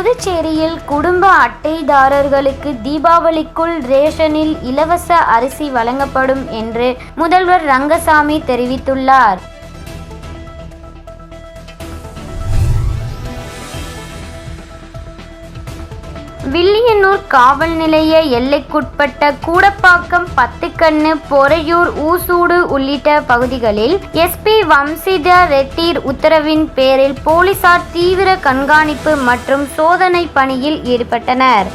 புதுச்சேரியில் குடும்ப அட்டைதாரர்களுக்கு தீபாவளிக்குள் ரேஷனில் இலவச அரிசி வழங்கப்படும் என்று முதல்வர் ரங்கசாமி தெரிவித்துள்ளார். வில்லியனூர் காவல் நிலைய எல்லைக்குட்பட்ட கூடப்பாக்கம், பத்துக்கண்ணு, பொறையூர், ஊசூடு உள்ளிட்ட பகுதிகளில் எஸ்.பி. வம்சிதர் ரெட்டி உத்தரவின் பேரில் போலீசார் தீவிர கண்காணிப்பு மற்றும் சோதனை பணியில் ஈடுபட்டனர்.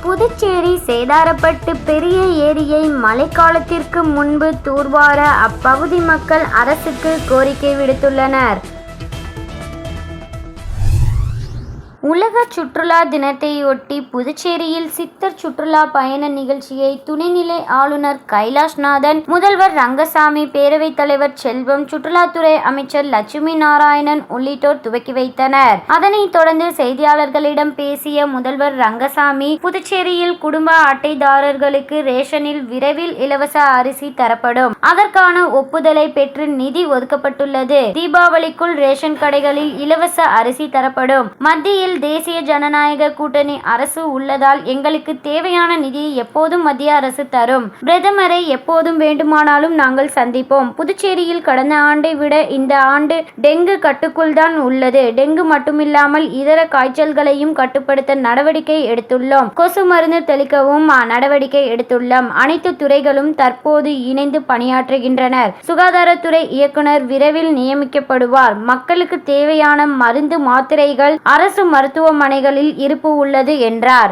புதுச்சேரி சேதாரப்பட்டு பெரிய ஏரியை மழைக்காலத்திற்கு முன்பு தூர்வார அப்பகுதி மக்கள் அரசுக்கு கோரிக்கை விடுத்துள்ளனர். உலக சுற்றுலா தினத்தையொட்டி புதுச்சேரியில் சித்தர் சுற்றுலா பயண நிகழ்ச்சியை துணைநிலை ஆளுநர் கைலாஷ்நாதன், முதல்வர் ரங்கசாமி, பேரவைத் தலைவர் செல்வம், சுற்றுலாத்துறை அமைச்சர் லட்சுமி நாராயணன் உள்ளிட்டோர் துவக்கி வைத்தனர். அதனைத் தொடர்ந்து செய்தியாளர்களிடம் பேசிய முதல்வர் ரங்கசாமி, புதுச்சேரியில் குடும்ப அட்டைதாரர்களுக்கு ரேஷனில் விரைவில் இலவச அரிசி தரப்படும். அதற்கான ஒப்புதலை பெற்று நிதி ஒதுக்கப்பட்டுள்ளது. தீபாவளிக்குள் ரேஷன் கடைகளில் இலவச அரிசி தரப்படும். மத்தியில் தேசிய ஜனநாயக கூட்டணி அரசு உள்ளதால் எங்களுக்கு தேவையான நிதியை எப்போதும் மத்திய அரசு தரும். பிரதமரை எப்போதும் வேண்டுமானாலும் நாங்கள் சந்திப்போம். புதுச்சேரியில் கடந்த ஆண்டை விட இந்த ஆண்டு டெங்கு கட்டுக்குள் தான் உள்ளது. டெங்கு மட்டுமில்லாமல் இதர காய்ச்சல்களையும் கட்டுப்படுத்த நடவடிக்கை எடுத்துள்ளோம். கொசு மருந்து தெளிக்கவும் நடவடிக்கை எடுத்துள்ளோம். அனைத்து துறைகளும் தற்போது இணைந்து பணியாற்றுகின்றனர். சுகாதாரத்துறை இயக்குனர் விரைவில் நியமிக்கப்படுவார். மக்களுக்கு தேவையான மருந்து, மாத்திரைகள் அரசு மருத்துவமனைகளில் இருப்பு உள்ளது என்றார்.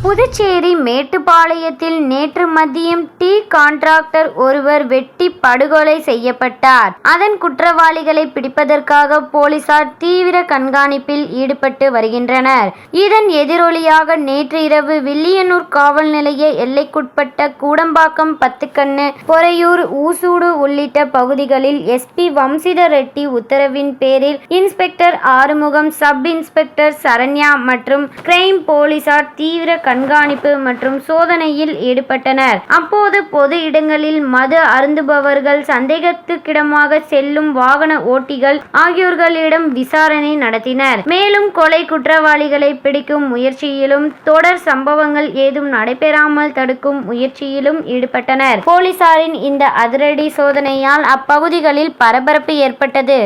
புதுச்சேரி மேட்டுப்பாளையத்தில் நேற்று மதியம் டீ கான்ட்ராக்டர் ஒருவர் வெட்டி படுகொலை செய்யப்பட்டார். அதன் குற்றவாளிகளை பிடிப்பதற்காக போலீசார் தீவிர கண்காணிப்பில் ஈடுபட்டு வருகின்றனர். இதன் எதிரொலியாக நேற்று இரவு வில்லியனூர் காவல் நிலைய எல்லைக்குட்பட்ட கூடம்பாக்கம், பத்துக்கண்ணு, பொறையூர், ஊசூடு உள்ளிட்ட பகுதிகளில் எஸ்.பி. வம்சிதர் ரெட்டி உத்தரவின் பேரில் inspector Arumugam, sub inspector Saranya மற்றும் கிரைம் போலீசார் தீவிர கண்காணிப்பு மற்றும் சோதனையில் ஈடுபட்டனர். அப்போது பொது இடங்களில் மது அருந்துபவர்கள், சந்தேகத்துக்கிடமாக செல்லும் வாகன ஓட்டிகள் ஆகியோர்களிடம் விசாரணை நடத்தினர். மேலும் கொலை குற்றவாளிகளை பிடிக்கும் முயற்சியிலும் தொடர் சம்பவங்கள் ஏதும் நடைபெறாமல் தடுக்கும் முயற்சியிலும் ஈடுபட்டனர். போலீசாரின் இந்த அதிரடி சோதனையால் அப்பகுதிகளில் பரபரப்பு ஏற்பட்டது.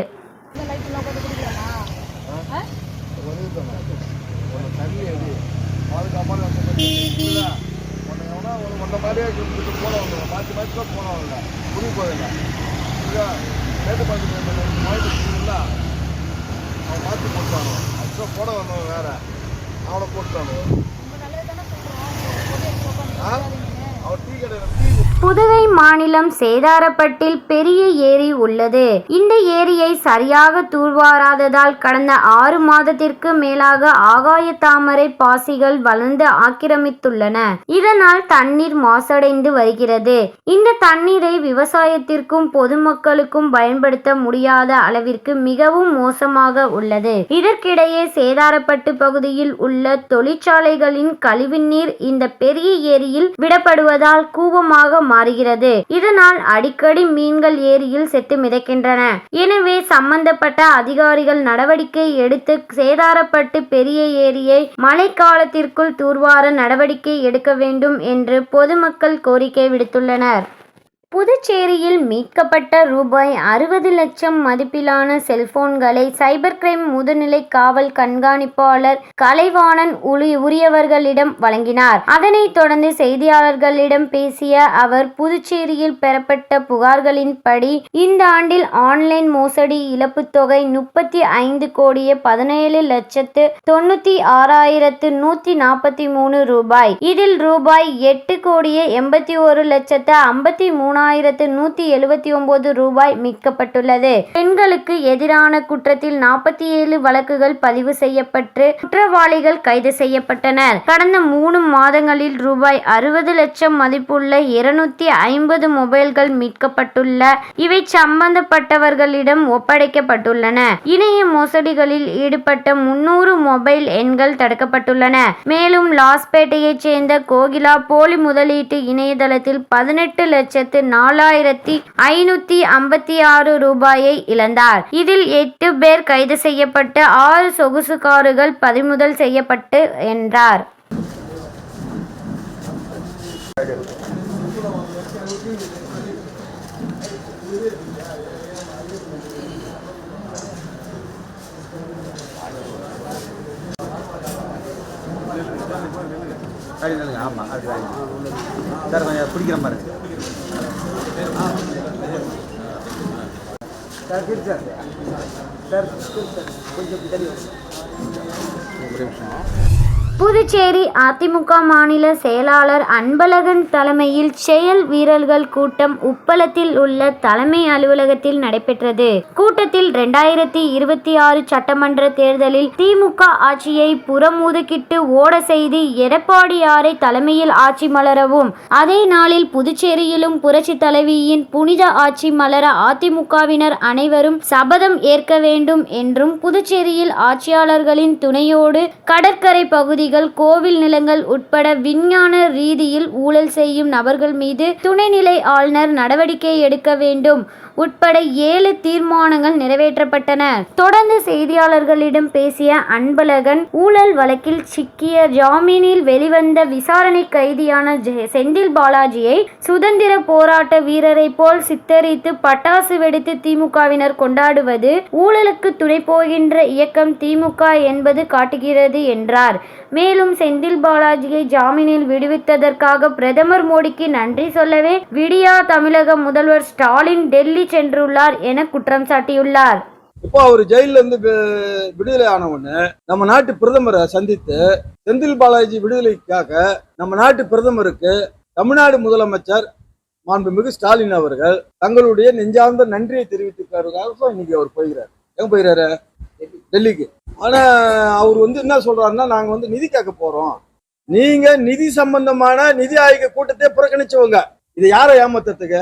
புதுவை மாநிலம் சேதாரப்பட்டில் பெரிய ஏரி உள்ளது. இந்த ஏரியை சரியாக தூர்வாராததால் கடந்த 6 மாதத்திற்கு மேலாக ஆகாய தாமரை பாசிகள் வளர்ந்து ஆக்கிரமித்துள்ளன. இதனால் தண்ணீர் மாசடைந்து வருகிறது. இந்த தண்ணீரை விவசாயத்திற்கும் பொதுமக்களுக்கும் பயன்படுத்த முடியாத அளவிற்கு மிகவும் மோசமாக உள்ளது. இதற்கிடையே சேதாரப்பட்டு பகுதியில் உள்ள தொழிற்சாலைகளின் கழிவுநீர் இந்த பெரிய ஏரியில் விடப்படுவதால் கூவமாக மாறுகிறது. இதனால் அடிக்கடி மீன்கள் ஏரியில் செத்து மிதக்கின்றன. எனவே சம்பந்தப்பட்ட அதிகாரிகள் நடவடிக்கை எடுத்து சேதாரப்பட்டு பெரிய ஏரியை மழைக்காலத்திற்குள் தூர்வார நடவடிக்கை எடுக்க வேண்டும் என்று பொதுமக்கள் கோரிக்கை விடுத்துள்ளனர். புதுச்சேரியில் மீட்கப்பட்ட ரூபாய் 60 லட்சம் மதிப்பிலான செல்போன்களை சைபர் கிரைம் முதுநிலை காவல் கண்காணிப்பாளர் கலைவாணன் உரியவர்களிடம் வழங்கினார். அதனைத் தொடர்ந்து செய்தியாளர்களிடம் பேசிய அவர், புதுச்சேரியில் பெறப்பட்ட புகார்களின்படி இந்த ஆண்டில் ஆன்லைன் மோசடி இழப்பு தொகை 35,96,146,143 ரூபாய். இதில் ரூபாய் 8,81,53,053 33,179 ரூபாய் மீட்கப்பட்டுள்ளது. பெண்களுக்கு எதிரான குற்றத்தில் 47 வழக்குகள் பதிவு செய்யப்பட்டு குற்றவாளிகள் கைது செய்யப்பட்டனர். கடந்த 3 மாதங்களில் ரூபாய் 60 லட்சம் மதிப்புள்ள 250 மொபைல்கள் மீட்கப்பட்டுள்ள இவை சம்பந்தப்பட்டவர்களிடம் ஒப்படைக்கப்பட்டுள்ளன. இணைய மோசடிகளில் ஈடுபட்ட 300 மொபைல் எண்கள் தடுக்கப்பட்டுள்ளன. மேலும் லாஸ்பேட்டையைச் சேர்ந்த கோகிலா போலி முதலீட்டு இணையதளத்தில் 18,04,556 ரூபாயை இழந்தார். இதில் 8 பேர் கைது செய்யப்பட்டு 6 சொகுசு கார்கள் பறிமுதல் செய்யப்பட்டு என்றார். ஆமாம் அது சார் கொஞ்சம் பிடிக்கிற மாதிரி சார் சார் சார் கொஞ்சம் தெரியும். புதுச்சேரி அதிமுக மாநில செயலாளர் அன்பழகன் தலைமையில் செயல் வீரர்கள் கூட்டம் உப்பளத்தில் உள்ள தலைமை அலுவலகத்தில் நடைபெற்றது. கூட்டத்தில் 2026 சட்டமன்ற தேர்தலில் திமுக ஆட்சியை புறமுதுகிட்டு ஓட செய்து எடப்பாடியாரை தலைமையில் ஆட்சி மலரவும், அதே நாளில் புதுச்சேரியிலும் புரட்சி தலைவியின் புனித ஆட்சி மலர அதிமுகவினர் அனைவரும் சபதம் ஏற்க வேண்டும் என்றும், புதுச்சேரியில் ஆட்சியாளர்களின் துணையோடு கடற்கரை பகுதிகள், கோவில் நிலங்கள் உட்பட விஞ்ஞான ரீதியில் ஊழல் செய்யும் நபர்கள் மீது துணைநிலை ஆளுநர் நடவடிக்கை எடுக்க வேண்டும் உட்பட 7 தீர்மானங்கள் நிறைவேற்றப்பட்டன. தொடர்ந்து செய்தியாளர்களிடம் பேசிய அன்பழகன், ஊழல் வழக்கில் சிக்கிய ஜாமீனில் வெளிவந்த விசாரணை கைதியான செந்தில் பாலாஜியை சுதந்திர போராட்ட வீரரை போல் சித்தரித்து பட்டாசு வெடித்து திமுகவினர் கொண்டாடுவது ஊழலுக்கு துணை போகின்ற இயக்கம் திமுக என்பது காட்டுகிறது என்றார். மேலும் செந்தில் பாலாஜியை ஜாமீனில் விடுவித்ததற்காக பிரதமர் மோடிக்கு நன்றி சொல்லவே விடியா தமிழக முதல்வர் ஸ்டாலின் டெல்லி சென்றுள்ளார் என குற்றம் சாட்டியுள்ளார். இப்போ அவர் ஜெயில இருந்து விடுதலை ஆனவொன்னு நம்ம நாட்டு பிரதமரை சந்தித்து செந்தில் பாலாஜி விடுதலைக்காக நம்ம நாட்டு பிரதமருக்கு தமிழ்நாடு முதலமைச்சர் மாண்புமிகு ஸ்டாலின் அவர்கள் தங்களுடைய நெஞ்சார்ந்த நன்றியை தெரிவித்துக்காக இன்னைக்கு அவர் போகிறார். எங்க போயிறாரு? டெல்லிக்கு. ஆனா அவர் என்ன சொல்றாருன்னா, நாங்க நிதி கேட்க போறோம். நீங்க நிதி சம்பந்தமான நிதி ஆயோக கூட்டத்தை புறக்கணிச்சவங்க. இதை யாரை ஏமாத்துறதுக்கு?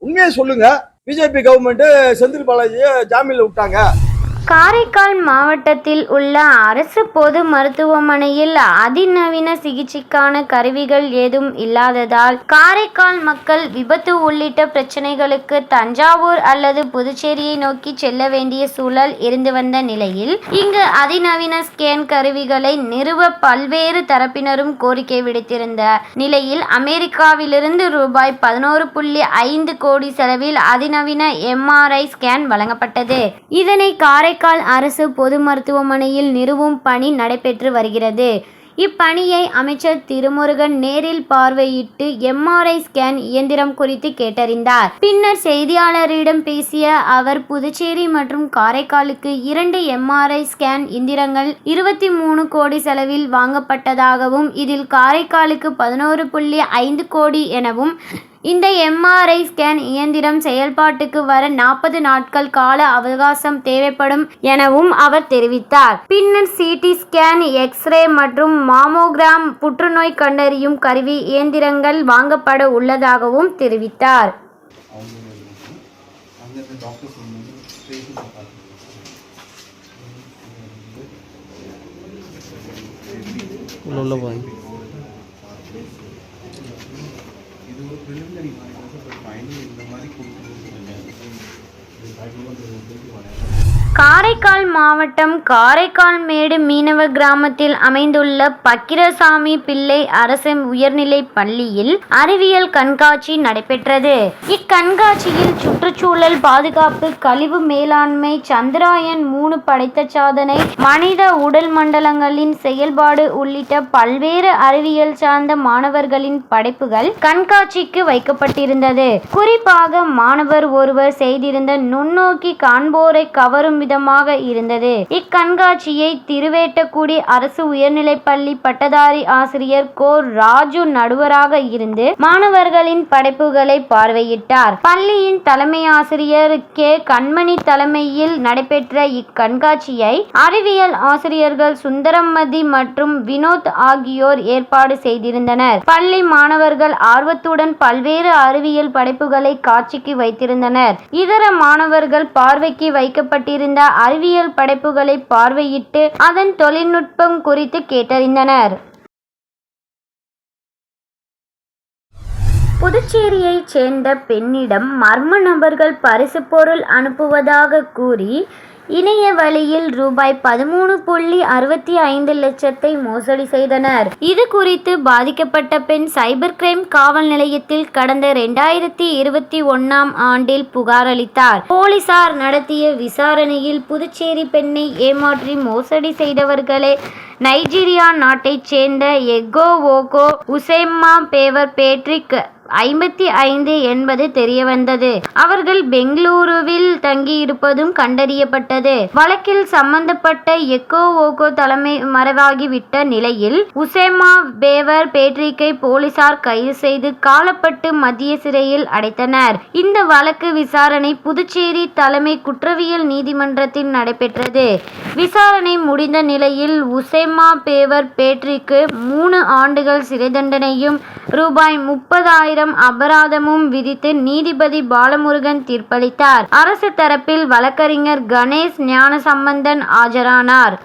உண்மையை சொல்லுங்க. பிஜேபி கவர்மெண்ட் செந்தில் பாலாஜியை ஜாமீன்ல விட்டாங்க. காரைக்கால் மாவட்டத்தில் உள்ள அரசு பொது மருத்துவமனையில் அதிநவீன சிகிச்சைக்கான கருவிகள் ஏதும் இல்லாததால் காரைக்கால் மக்கள் விபத்து உள்ளிட்ட பிரச்சனைகளுக்கு தஞ்சாவூர் அல்லது புதுச்சேரியை நோக்கி செல்ல வேண்டிய சூழல் இருந்து வந்த நிலையில் இங்கு அதிநவீன ஸ்கேன் கருவிகளை நிறுவ பல்வேறு தரப்பினரும் கோரிக்கை விடுத்திருந்த நிலையில் அமெரிக்காவிலிருந்து ரூபாய் 11.5 கோடி செலவில் அதிநவீன MRI ஸ்கேன் வழங்கப்பட்டது. இதனை காரைக்கால் அரசு பொது மருத்துவமனையில் நிறுவும் பணி நடைபெற்று வருகிறது. இப்பணியை அமைச்சர் திருமுருகன் நேரில் பார்வையிட்டு MRI ஸ்கேன் இயந்திரம் குறித்து கேட்டறிந்தார். பின்னர் செய்தியாளரிடம் பேசிய அவர், புதுச்சேரி மற்றும் காரைக்காலுக்கு 2 MRI ஸ்கேன் இயந்திரங்கள் 23 கோடி செலவில் வாங்கப்பட்டதாகவும், இதில் காரைக்காலுக்கு 11.5 கோடி எனவும், இந்த MRI ஸ்கேன் இயந்திரம் செயல்பாட்டுக்கு வர 40 நாட்கள் கால அவகாசம் தேவைப்படும் எனவும் அவர் தெரிவித்தார். பின்னர் CT ஸ்கேன், எக்ஸ்ரே மற்றும் மாமோகிராம் புற்றுநோய் கண்டறியும் கருவி இயந்திரங்கள் வாங்கப்பட உள்ளதாகவும் தெரிவித்தார். காரைக்கால் மாவட்டம் காரைக்கால்மேடு மீனவ கிராமத்தில் அமைந்துள்ள பக்கிரசாமி பிள்ளை அரசு உயர்நிலை பள்ளியில் அறிவியல் கண்காட்சி நடைபெற்றது. இக்கண்காட்சியில் சுற்றுச்சூழல் பாதுகாப்பு, கழிவு மேலாண்மை, சந்திராயன் 3 படைத்த சாதனை, மனித உடல் மண்டலங்களின் செயல்பாடு உள்ளிட்ட பல்வேறு அறிவியல் சார்ந்த மாணவர்களின் படைப்புகள் கண்காட்சிக்கு வைக்கப்பட்டிருந்தது. குறிப்பாக மாணவர் ஒருவர் செய்திருந்த நுண்ணோக்கி காண்போரை கவரும் விதமாக இருந்தது. இக்கண்காட்சியை திருவேட்டக்குடி அரசு உயர்நிலைப்பள்ளி பட்டதாரி ஆசிரியர் கோ. ராஜு நடுவராக இருந்து மாணவர்களின் படைப்புகளை பார்வையிட்டார். பள்ளியின் தலைமை ஆசிரியர் கே. கண்மணி தலைமையில் நடைபெற்ற இக்கண்காட்சியை அறிவியல் ஆசிரியர்கள் சுந்தரமதி மற்றும் வினோத் ஆகியோர் ஏற்பாடு செய்திருந்தனர். பள்ளி மாணவர்கள் ஆர்வத்துடன் பல்வேறு அறிவியல் படைப்புகளை காட்சிக்கு வைத்திருந்தனர். இதர மாணவர்கள் பார்வைக்கு வைக்கப்பட்டிருந்த அறிவியல் படைப்புகளை பார்வையிட்டு அதன் தொழில்நுட்பம் குறித்து கேட்டறிந்தனர். புதுச்சேரியைச் சேர்ந்த பெண்ணிடம் மர்ம நபர்கள் பரிசு பொருள் அனுப்புவதாக கூறி இணைய வழியில் ரூபாய் 13.65 லட்சத்தை மோசடி செய்தனர். இது குறித்து பாதிக்கப்பட்ட பெண் சைபர் கிரைம் காவல் நிலையத்தில் கடந்த 2021ஆம் ஆண்டில் புகார் அளித்தார். போலீசார் நடத்திய விசாரணையில் புதுச்சேரி பெண்ணை ஏமாற்றி மோசடி செய்தவர்களே நைஜீரியா நாட்டைச் சேர்ந்த எகோ ஓகோ உசேமா பேவர் பேட்ரிக் 55 என்பது தெரியவந்தது. அவர்கள் பெங்களூருவில் தங்கியிருப்பதும் கண்டறியப்பட்டது. வழக்கில் சம்பந்தப்பட்ட எக்கோ ஓகோ தலைமை மறைவாகிவிட்ட நிலையில் உசேமா பேவர் பேட்ரிக்கை போலீசார் கைது செய்து காலப்பட்டு மத்திய சிறையில் அடைத்தனர். இந்த வழக்கு விசாரணை புதுச்சேரி தலைமை குற்றவியல் நீதிமன்றத்தில் நடைபெற்றது. விசாரணை முடிந்த நிலையில் உசேமா பேவர் பேட்ரிக்கு 3 ஆண்டுகள் சிறை தண்டனையும் ரூபாய் 30,000 அபராதமும் விதித்து நீதிபதி பாலமுருகன் தீர்ப்பளித்தார். அரசு தரப்பில் வழக்கறிஞர் கணேஷ் ஞானசம்பந்தன் ஆஜரானார்.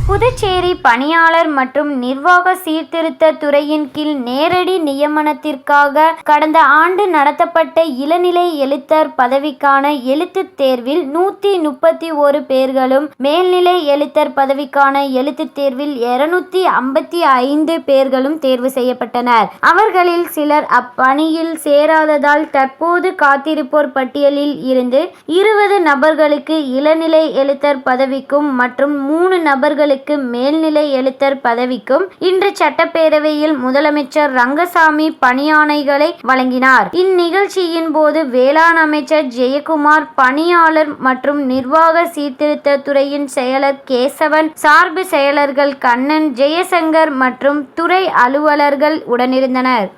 புதுச்சேரி பணியாளர் மற்றும் நிர்வாக சீர்திருத்த துறையின் கீழ் நேரடி நியமனத்திற்காக கடந்த ஆண்டு நடத்தப்பட்ட இளநிலை எழுத்தர் பதவிக்கான எழுத்துத் தேர்வில் 131 பேர்களும், மேல்நிலை எழுத்தர் பதவிக்கான எழுத்துத் தேர்வில் 255 பேர்களும் தேர்வு செய்யப்பட்டனர். அவர்களில் சிலர் அப்பணியில் சேராததால் தற்போது காத்திருப்போர் பட்டியலில் இருந்து 20 நபர்களுக்கு இளநிலை எழுத்தர் பதவிக்கும் மற்றும் 3 நபர்களுக்கு மேல்நிலை எழுத்தர் பதவிக்கும் இன்று சட்டப்பேரவையில் முதலமைச்சர் ரங்கசாமி பணியாணைகளை வழங்கினார். இந்நிகழ்ச்சியின் போது வேளாண் அமைச்சர் ஜெயக்குமார், பணியாளர் மற்றும் நிர்வாக சீர்திருத்த துறையின் செயலர் கேசவன், சார்பு செயலர்கள் கண்ணன், ஜெயசங்கர் மற்றும் துறை அலுவலர்கள் உடனிருந்தனர்.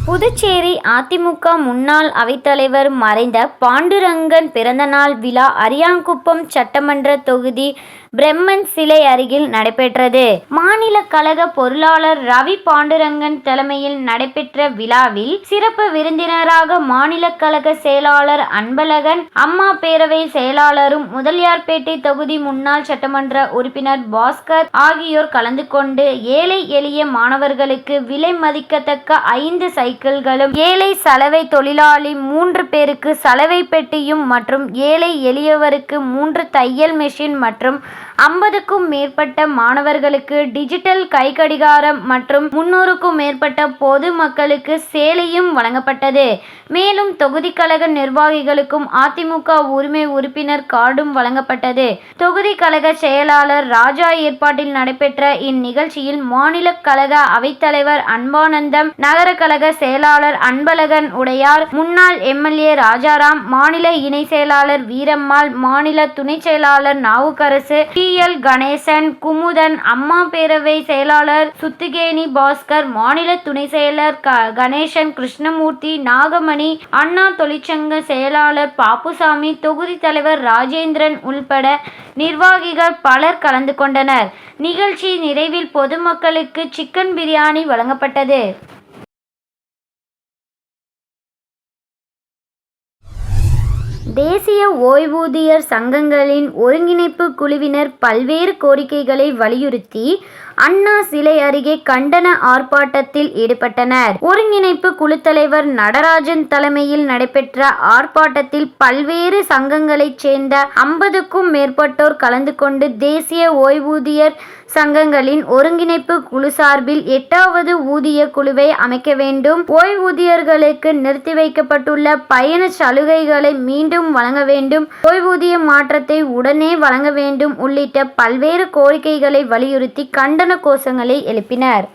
புதுச்சேரி அதிமுக முன்னாள் அவைத்தலைவர் மறைந்த பாண்டுரங்கன் பிறந்தநாள் விழா அரியாங்குப்பம் சட்டமன்ற தொகுதி பிரம்மன் சிலை அருகில் நடைபெற்றது. மாநில கழக பொருளாளர் ரவி பாண்டுரங்கன் தலைமையில் நடைபெற்ற விழாவில் சிறப்பு விருந்தினராக மாநில கழக செயலாளர் அன்பழகன், அம்மா பேரவை செயலாளரும் முதலியார்பேட்டை தொகுதி முன்னாள் சட்டமன்ற உறுப்பினர் பாஸ்கர் ஆகியோர் கலந்து கொண்டு ஏழை எளிய மாணவர்களுக்கு விலை மதிக்கத்தக்க 5 சைக்கிள்களும், ஏழை சலவை தொழிலாளி 3 பேருக்கு சலவை பெட்டியும் மற்றும் ஏழை எளியவருக்கு 3 தையல் மெஷின் மற்றும் 50க்கும் மேற்பட்ட மாணவர்களுக்கு டிஜிட்டல் கைக்கடிகாரம் மற்றும் 300க்கும் மேற்பட்ட பொது மக்களுக்கு சேலையும் வழங்கப்பட்டது. மேலும் தொகுதி கழக நிர்வாகிகளுக்கும் அதிமுக உரிமை உறுப்பினர் கார்டும் வழங்கப்பட்டது. தொகுதி கழக செயலாளர் ராஜா ஏற்பாட்டில் நடைபெற்ற இந்நிகழ்ச்சியில் மாநில கழக அவைத்தலைவர் அன்பானந்தம், நகர கழக செயலாளர் அன்பழகன் உடையார், முன்னாள் எம்எல்ஏ ராஜாராம், மாநில இணை செயலாளர் வீரம்மாள், மாநில துணை செயலாளர் நாவுக்கரசு, டி.எல். கணேசன், குமுதன், அம்மா பேரவை செயலாளர் சுத்துகேணி பாஸ்கர், மாநில துணை செயலர் கணேசன், கிருஷ்ணமூர்த்தி, நாகமணி, அண்ணா தொழிற்சங்க செயலாளர் பாப்புசாமி, தொகுதி தலைவர் ராஜேந்திரன் உள்பட நிர்வாகிகள் பலர் கலந்து கொண்டனர். நிகழ்ச்சி நிறைவில் பொதுமக்களுக்கு சிக்கன் பிரியாணி வழங்கப்பட்டது. தேசிய ஓய்வூதியர் சங்கங்களின் ஒருங்கிணைப்பு குழுவினர் பல்வேறு கோரிக்கைகளை வலியுறுத்தி அண்ணா சிலை அருகே கண்டன ஆர்ப்பாட்டத்தில் ஈடுபட்டனர். ஒருங்கிணைப்பு குழு தலைவர் நடராஜன் தலைமையில் நடைபெற்ற ஆர்ப்பாட்டத்தில் பல்வேறு சங்கங்களைச் சேர்ந்த 50க்கும் மேற்பட்டோர் கலந்து கொண்டு தேசிய ஓய்வூதியர் சங்கங்களின் ஒருங்கிணைப்பு குழு சார்பில் 8வது ஊதிய குழுவை அமைக்க வேண்டும், ஓய்வூதியர்களுக்கு நிறுத்தி வைக்கப்பட்டுள்ள பயண சலுகைகளை மீண்டும் வழங்க வேண்டும், ஓய்வூதிய மாற்றத்தை உடனே வழங்க வேண்டும் உள்ளிட்ட பல்வேறு கோரிக்கைகளை வலியுறுத்தி கண்டன கோஷங்களை எழுப்பினர்.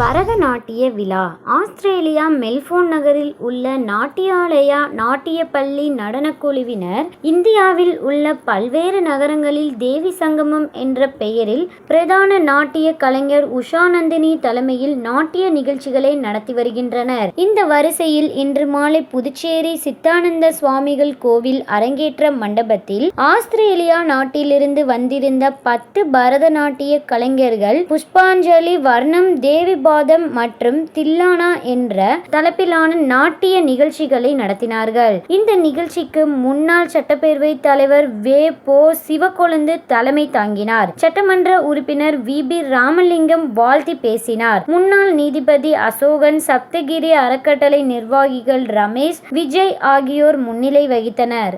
பரதநாட்டிய விழா. ஆஸ்திரேலியா மெல்போர்ன் நகரில் உள்ள நாட்டியாலயா நாட்டிய பள்ளி நடனக்குழுவினர் இந்தியாவில் உள்ள பல்வேறு நகரங்களில் தேவி சங்கமம் என்ற பெயரில் பிரதான நாட்டிய கலைஞர் உஷாநந்தினி தலைமையில் நாட்டிய நிகழ்ச்சிகளை நடத்தி வருகின்றனர். இந்த வரிசையில் இன்று மாலை புதுச்சேரி சித்தானந்த சுவாமிகள் கோவில் அரங்கேற்ற மண்டபத்தில் ஆஸ்திரேலியா நாட்டிலிருந்து வந்திருந்த 10 பரதநாட்டிய கலைஞர்கள் புஷ்பாஞ்சலி, வர்ணம், தேவி பாதம் மற்றும் தில்லானா என்ற தலைப்பிலான நாட்டிய நிகழ்ச்சிகளை நடத்தினார்கள். இந்த நிகழ்ச்சிக்கு முன்னாள் சட்டப்பேரவை தலைவர் வே. போ. சிவக்கொழுந்து தலைமை தாங்கினார். சட்டமன்ற உறுப்பினர் வி. ராமலிங்கம் வாழ்த்தி பேசினார். முன்னாள் நீதிபதி அசோகன், சப்தகிரி அறக்கட்டளை நிர்வாகிகள் ரமேஷ், விஜய் ஆகியோர் முன்னிலை வகித்தனர்.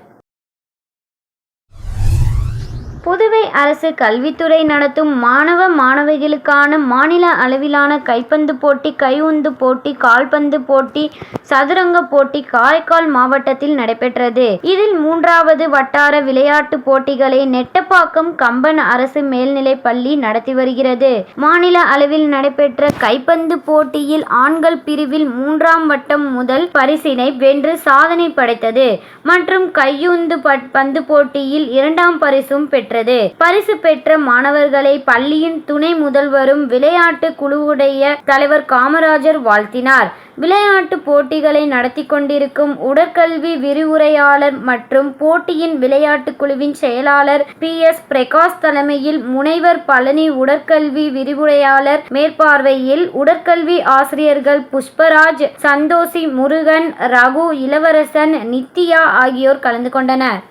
புதுவை அரசு கல்வித்துறை நடத்தும் மாணவ மாணவிகளுக்கான மாநில அளவிலான கைப்பந்து போட்டி, கையுந்து போட்டி, கால்பந்து போட்டி, சதுரங்க போட்டி காரைக்கால் மாவட்டத்தில் நடைபெற்றது. இதில் 3வது வட்டார விளையாட்டு போட்டிகளை நெட்டப்பாக்கம் கம்பன் அரசு மேல்நிலைப் பள்ளி நடத்தி வருகிறது. மாநில அளவில் நடைபெற்ற கைப்பந்து போட்டியில் ஆண்கள் பிரிவில் 3ஆம் வட்டம் முதல் பரிசினை வென்று சாதனை படைத்தது மற்றும் கையுந்து பந்து போட்டியில் 2ஆம் பரிசும் பெற்றது. பரிசு பெற்ற மாணவர்களை பள்ளியின் துணை முதல்வரும் விளையாட்டு குழுவுடைய தலைவர் காமராஜர் வாழ்த்தினார். விளையாட்டு போட்டிகளை நடத்தி கொண்டிருக்கும் உடற்கல்வி விரிவுரையாளர் மற்றும் போட்டியின் விளையாட்டு குழுவின் செயலாளர் PS பிரகாஷ் தலைமையில் முனைவர் பழனி, உடற்கல்வி விரிவுரையாளர் மேற்பார்வையில் உடற்கல்வி ஆசிரியர்கள் புஷ்பராஜ், சந்தோஷி, முருகன், ரகு, இளவரசன், நித்யா ஆகியோர் கலந்து கொண்டனர்.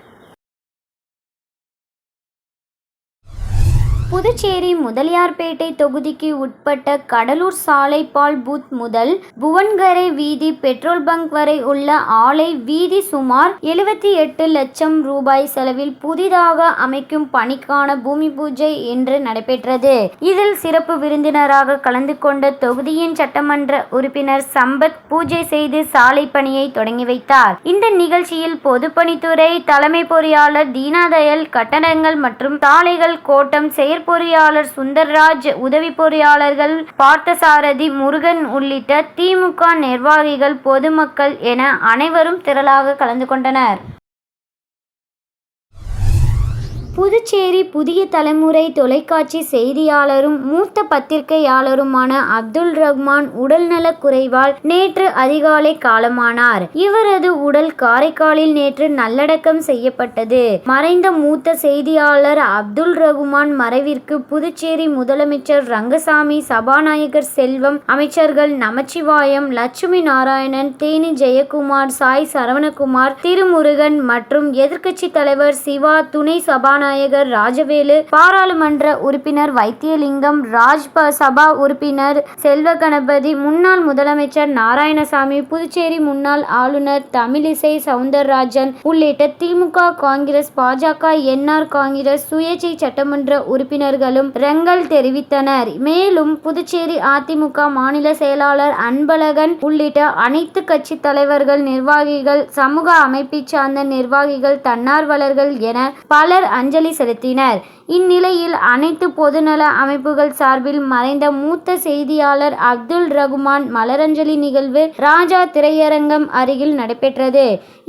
புதுச்சேரி முதலியார்பேட்டை தொகுதிக்கு உட்பட்ட கடலூர் சாலை பால் பூத் முதல் புவன்கரை வீதி பெட்ரோல் பங்க் வரை உள்ள ஆலை வீதி சுமார் 78 லட்சம் ரூபாய் செலவில் புதிதாக அமைக்கும் பணிக்கான பூமி பூஜை இன்று நடைபெற்றது. இதில் சிறப்பு விருந்தினராக கலந்து கொண்ட தொகுதியின் சட்டமன்ற உறுப்பினர் சம்பத் பூஜை செய்து சாலை பணியை தொடங்கி வைத்தார். இந்த நிகழ்ச்சியில் பொதுப்பணித்துறை தலைமை பொறியாளர் தீனதயாள், கட்டடங்கள் மற்றும் சாலைகள் கோட்டம் பொறியாளர் சுந்தர்ராஜ், உதவி பொறியாளர்கள் பார்த்தசாரதி, முருகன் உள்ளிட்ட திமுக நிர்வாகிகள், பொதுமக்கள் என அனைவரும் திரளாக கலந்து கொண்டனர். புதுச்சேரி புதிய தலைமுறை தொலைக்காட்சி செய்தியாளரும் மூத்த பத்திரிகையாளருமான அப்துல் ரஹ்மான் உடல்நலக் குறைவால் நேற்று அதிகாலை காலமானார். இவரது உடல் காரைக்காலில் நேற்று நல்லடக்கம் செய்யப்பட்டது. மறைந்த மூத்த செய்தியாளர் அப்துல் ரஹ்மான் மறைவிற்கு புதுச்சேரி முதலமைச்சர் ரங்கசாமி, சபாநாயகர் செல்வம், அமைச்சர்கள் நமச்சிவாயம், லட்சுமி நாராயணன், தேனி ஜெயக்குமார், சாய் சரவணகுமார், திருமுருகன் மற்றும் எதிர்க்கட்சி தலைவர் சிவா, துணை சபாநாயகர் ராஜவேலு, பாராளுமன்ற உறுப்பினர் வைத்தியலிங்கம், ராஜ்சபா உறுப்பினர் செல்வகணபதி, முன்னாள் முதலமைச்சர் நாராயணசாமி, புதுச்சேரி முன்னாள் ஆளுநர் தமிழிசை சவுந்தரராஜன் உள்ளிட்ட திமுக, காங்கிரஸ், பாஜக, NR காங்கிரஸ், சுயேட்சை சட்டமன்ற உறுப்பினர்களும் இரங்கல் தெரிவித்தனர். மேலும் புதுச்சேரி அதிமுக மாநில செயலாளர் அன்பழகன் உள்ளிட்ட அனைத்து கட்சி தலைவர்கள், நிர்வாகிகள், சமூக அமைப்பை சார்ந்த நிர்வாகிகள், தன்னார்வலர்கள் என பலர் அஞ்சலி செலுத்தினர். இந்நிலையில் அனைத்து பொதுநல அமைப்புகள் சார்பில் மறைந்த மூத்த செய்தியாளர் அப்துல் ரஹ்மான் மலரஞ்சலி நிகழ்வு ராஜா திரையரங்கம் அருகில் நடைபெற்றது.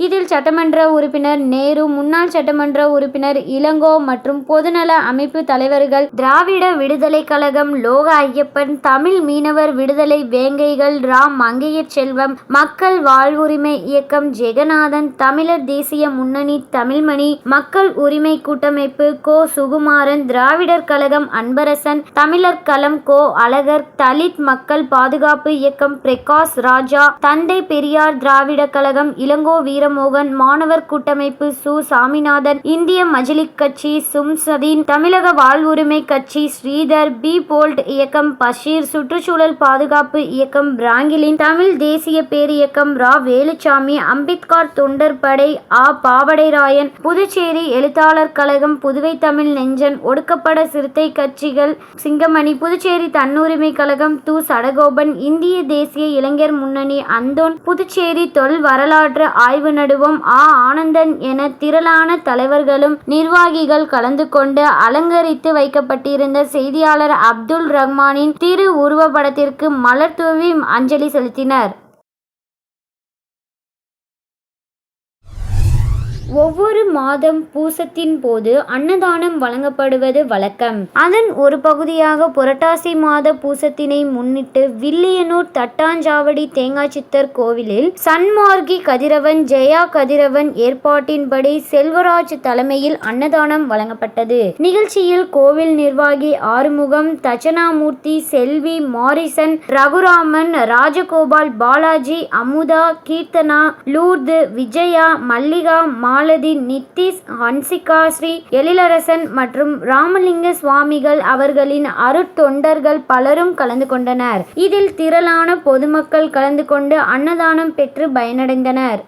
இதில் சட்டமன்ற உறுப்பினர் நேரு, முன்னாள் சட்டமன்ற உறுப்பினர் இளங்கோ மற்றும் பொதுநல அமைப்பு தலைவர்கள், திராவிட விடுதலை கழகம் லோக ஐயப்பன், தமிழ் மீனவர் விடுதலை வேங்கைகள் ரா மங்கையர் செல்வம், மக்கள் வாழ்வுரிமை இயக்கம் ஜெகநாதன், தமிழர் தேசிய முன்னணி தமிழ்மணி, மக்கள் உரிமை கூட்டமைப்பு கோ சுகுமாரன், திராவிடர் கழகம் அன்பரசன், தமிழர் களம் கோ அழகர், தலித் மக்கள் பாதுகாப்பு இயக்கம் பிரகாஷ் ராஜா, தந்தை பெரியார் திராவிட கழகம் இளங்கோ வீரமோகன், மாணவர் கூட்டமைப்பு சு சாமிநாதன், இந்திய மஜ்லிஸ் கட்சி சும்சதீன், தமிழக வாழ்வுரிமை கட்சி ஸ்ரீதர், பி போல்ட் இயக்கம் பஷீர், சுற்றுச்சூழல் பாதுகாப்பு இயக்கம் பிராங்கிலின், தமிழ் தேசிய பேரியக்கம் ரா வேலுச்சாமி, அம்பேத்கர் தொண்டர் படை பாவடைராயன், புதுச்சேரி எழுத்தாளர் கழகம் கழகம், புதுவை தமிழ் நெஞ்சன், ஒடுக்கப்பட சிறுத்தை கட்சிகள், சிங்கமணி, புதுச்சேரி தன்னுரிமை கழகம், சடகோபன், இந்திய தேசிய இளைஞர் முன்னணி, அந்தோன், புதுச்சேரி தொல் வரலாற்று ஆய்வு நடுவம், ஆனந்தன் என திரளான தலைவர்களும் நிர்வாகிகள் கலந்து கொண்டு அலங்கரித்து வைக்கப்பட்டிருந்த செய்தியாளர் அப்துல் ரஹ்மானின் திரு உருவப்படத்திற்கு மலர் தூவி அஞ்சலி செலுத்தினர். ஒவ்வொரு மாதம் பூசத்தின் போது அன்னதானம் வழங்கப்படுவது வழக்கம். அதன் ஒரு பகுதியாக புரட்டாசி மாத பூசத்தினை முன்னிட்டு வில்லியனூர் தட்டாஞ்சாவடி தேங்காய் சித்தர் கோவிலில் சன்மார்கி கதிரவன், ஜெயா கதிரவன் ஏற்பாட்டின்படி செல்வராஜ் தலைமையில் அன்னதானம் வழங்கப்பட்டது. நிகழ்ச்சியில் கோவில் நிர்வாகி ஆறுமுகம், தட்சணாமூர்த்தி, செல்வி, மாரிசன், ரகுராமன், ராஜகோபால், பாலாஜி, அமுதா, கீர்த்தனா, லூர்து, விஜயா, மல்லிகா, மாலதி, நித்திஷ், ஹன்சிகா, ஸ்ரீ எழிலரசன் மற்றும் ராமலிங்க சுவாமிகள் அவர்களின் அருட்தொண்டர்கள் பலரும் கலந்து கொண்டனர். இதில் திரளான பொதுமக்கள் கலந்து கொண்டு அன்னதானம் பெற்று பயனடைந்தனர்.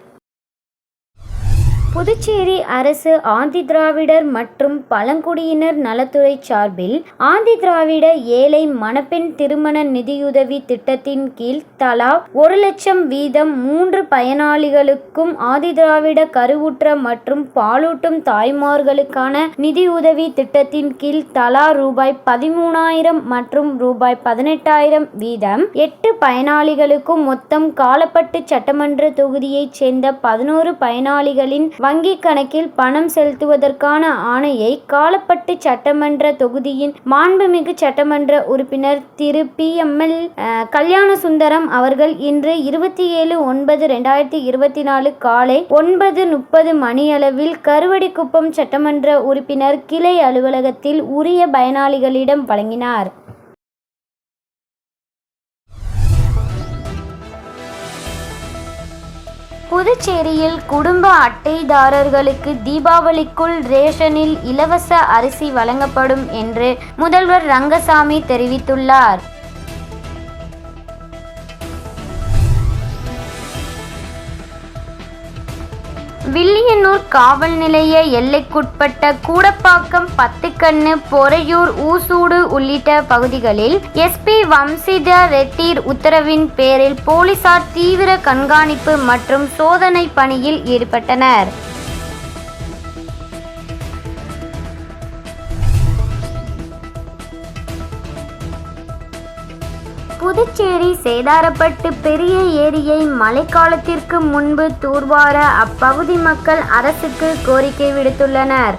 புதுச்சேரி அரசு ஆதிதிராவிடர் மற்றும் பழங்குடியினர் நலத்துறை சார்பில் ஆதிதிராவிட ஏழை மணப்பெண் திருமண நிதியுதவி திட்டத்தின் கீழ் தலா 1,00,000 வீதம் 3 பயனாளிகளுக்கும், ஆதிதிராவிட கருவுற்ற மற்றும் பாலூட்டும் தாய்மார்களுக்கான நிதியுதவி திட்டத்தின் கீழ் தலா ரூபாய் 13,000 மற்றும் ரூபாய் 18,000 வீதம் 8 பயனாளிகளுக்கும் மொத்தம் காலப்பட்டு சட்டமன்ற தொகுதியைச் சேர்ந்த 11 பயனாளிகளின் வங்கி கணக்கில் பணம் செலுத்துவதற்கான ஆணையை காலப்பட்டு சட்டமன்ற தொகுதியின் மாண்புமிகு சட்டமன்ற உறுப்பினர் திரு PML கல்யாணசுந்தரம் அவர்கள் இன்று 27/9/2024 காலை 9:30 மணியளவில் கருவடிக்குப்பம் சட்டமன்ற உறுப்பினர் கிளை அலுவலகத்தில் உரிய பயனாளிகளிடம் வழங்கினார். புதுச்சேரியில் குடும்ப அட்டைதாரர்களுக்கு தீபாவளிக்குள் ரேஷனில் இலவச அரிசி வழங்கப்படும் என்று முதல்வர் ரங்கசாமி தெரிவித்துள்ளார். வில்லியனூர் காவல் நிலைய எல்லைக்குட்பட்ட கூடப்பாக்கம், பத்துக்கண்ணு, பொறையூர், ஊசூடு உள்ளிட்ட பகுதிகளில் SP வம்சிதர் ரெட்டி உத்தரவின் பேரில் போலீசார் தீவிர கண்காணிப்பு மற்றும் சோதனை பணியில் ஈடுபட்டனர். புதுச்சேரி சேதாரப்பட்டு பெரிய ஏரியை மழைக்காலத்திற்கு முன்பு தூர்வார அப்பகுதி மக்கள் அரசுக்கு கோரிக்கை விடுத்துள்ளனர்.